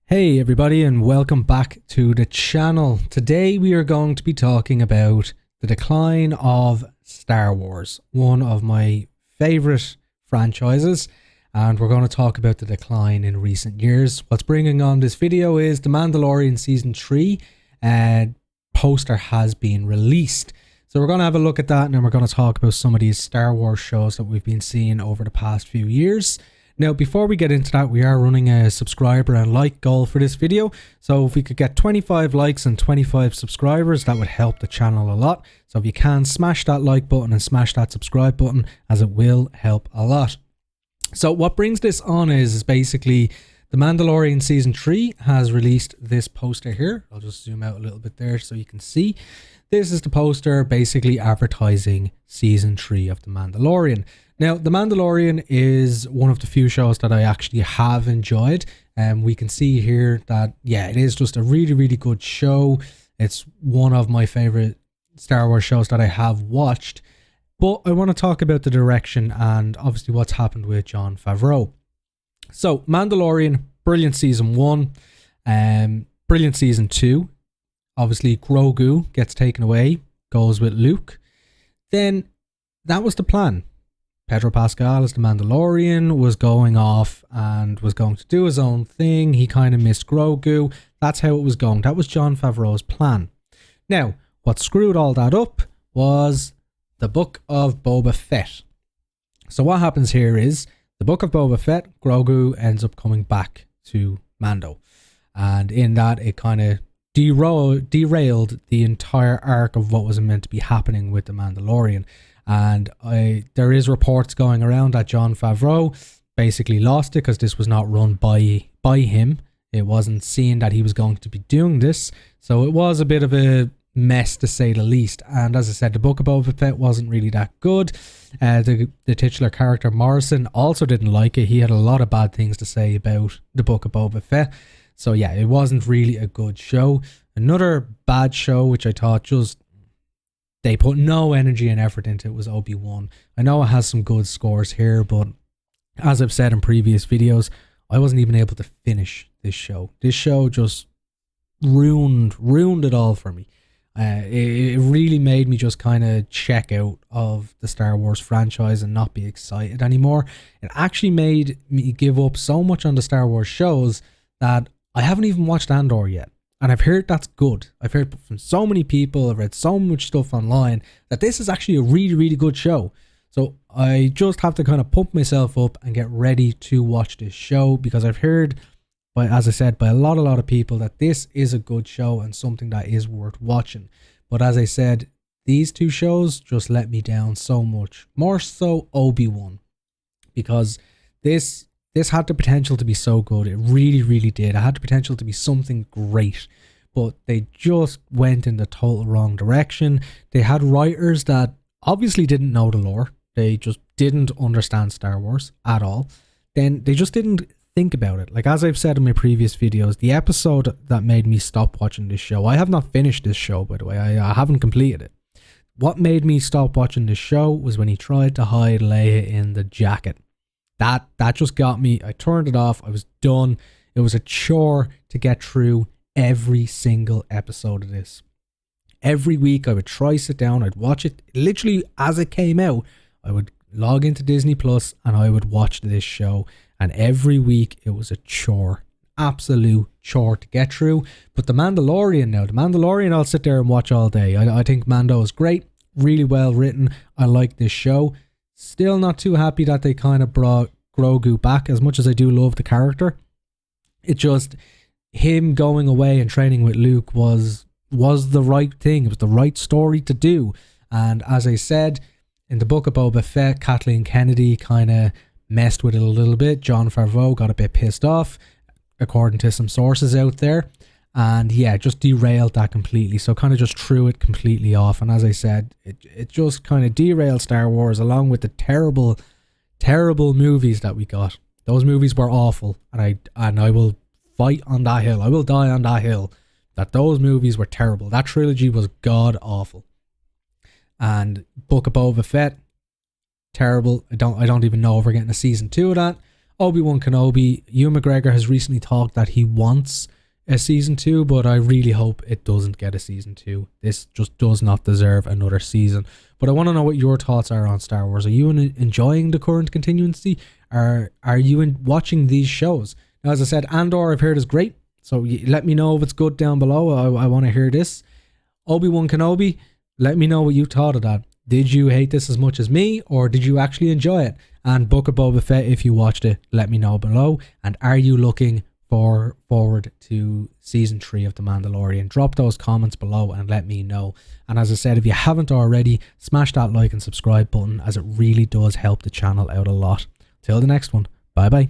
Hey everybody, and welcome back to the channel. Today we are going to be talking about the decline of Star Wars, one of my favorite franchises, and we're going to talk about the decline in recent years. What's bringing on this video is the Mandalorian Season 3 poster has been released. So we're going to have a look at that, and then we're going to talk about some of these Star Wars shows that we've been seeing over the past few years. Now, before we get into that, we are running a subscriber and like goal for this video. So if we could get 25 likes and 25 subscribers, that would help the channel a lot. So if you can, smash that like button and smash that subscribe button, as it will help a lot. So what brings this on is basically the Mandalorian Season 3 has released this poster here. I'll just zoom out a little bit there so you can see. This is the poster basically advertising Season 3 of The Mandalorian. Now, The Mandalorian is one of the few shows that I actually have enjoyed. And we can see here that, yeah, it is just a really, really good show. It's one of my favorite Star Wars shows that I have watched. But I want to talk about the direction and obviously what's happened with Jon Favreau. So, Mandalorian, brilliant Season 1, brilliant Season 2. Obviously, Grogu gets taken away, goes with Luke. Then, that was the plan. Pedro Pascal as the Mandalorian was going off and was going to do his own thing. He kind of missed Grogu. That's how it was going. That was Jon Favreau's plan. Now, what screwed all that up was the Book of Boba Fett. So what happens here is the Book of Boba Fett, Grogu ends up coming back to Mando. And in that, it kind of derailed the entire arc of what was meant to be happening with the Mandalorian. And there is reports going around that Jon Favreau basically lost it because this was not run by him. It wasn't seen that he was going to be doing this. So it was a bit of a mess, to say the least. And as I said, the Book of Boba Fett wasn't really that good. The titular character, Morrison, also didn't like it. He had a lot of bad things to say about the Book of Boba Fett. So yeah, it wasn't really a good show. Another bad show, which I thought just... they put no energy and effort into it, was Obi-Wan. I know it has some good scores here, but as I've said in previous videos, I wasn't even able to finish this show. This show just ruined it all for me. It really made me just kind of check out of the Star Wars franchise and not be excited anymore. It actually made me give up so much on the Star Wars shows that I haven't even watched Andor yet. And I've heard that's good. I've heard from so many people, I've read so much stuff online, that this is actually a really, really good show. So I just have to kind of pump myself up and get ready to watch this show, because I've heard, as I said, by a lot of people that this is a good show and something that is worth watching. But as I said, these two shows just let me down so much. More so Obi-Wan, because this had the potential to be so good. It really, really did. It had the potential to be something great, but they just went in the total wrong direction. They had writers that obviously didn't know the lore. They just didn't understand Star Wars at all. Then they just didn't think about it. Like, as I've said in my previous videos, the episode that made me stop watching this show, I have not finished this show, by the way. I haven't completed it. What made me stop watching this show was when he tried to hide Leia in the jacket. That just got me. I turned it off. I was done. It was a chore to get through every single episode of this. Every week I would try sit down, I'd watch it literally as it came out. I would log into Disney Plus and I would watch this show, and every week it was a chore. Absolute chore to get through. But the Mandalorian I'll sit there and watch all day. I think Mando is great, really well written. I like this show. Still not too happy that they kind of brought Grogu back, as much as I do love the character. It just, him going away and training with Luke was the right thing. It was the right story to do. And as I said, in the Book of Boba Fett, Kathleen Kennedy kind of messed with it a little bit. Jon Favreau got a bit pissed off, according to some sources out there. And yeah, just derailed that completely. So kind of just threw it completely off. And as I said, it just kind of derailed Star Wars, along with the terrible, terrible movies that we got. Those movies were awful. And I will fight on that hill. I will die on that hill. That those movies were terrible. That trilogy was god awful. And Book of Boba Fett, terrible. I don't even know if we're getting a season 2 of that. Obi-Wan Kenobi, Ewan McGregor has recently talked that he wants a season 2, but I really hope it doesn't get a season 2. This just does not deserve another season. But I want to know what your thoughts are on Star Wars. Are you enjoying the current continuancy? Are you watching these shows? Now, as I said, Andor I've heard is great, so let me know if it's good down below. I want to hear this. Obi-Wan Kenobi, let me know what you thought of that. Did you hate this as much as me, or did you actually enjoy it? And Book of Boba Fett, if you watched it, let me know below. And are you looking forward to season 3 of The Mandalorian? Drop those comments below and let me know. And as I said, if you haven't already, smash that like and subscribe button, as it really does help the channel out a lot. Till the next one, bye bye.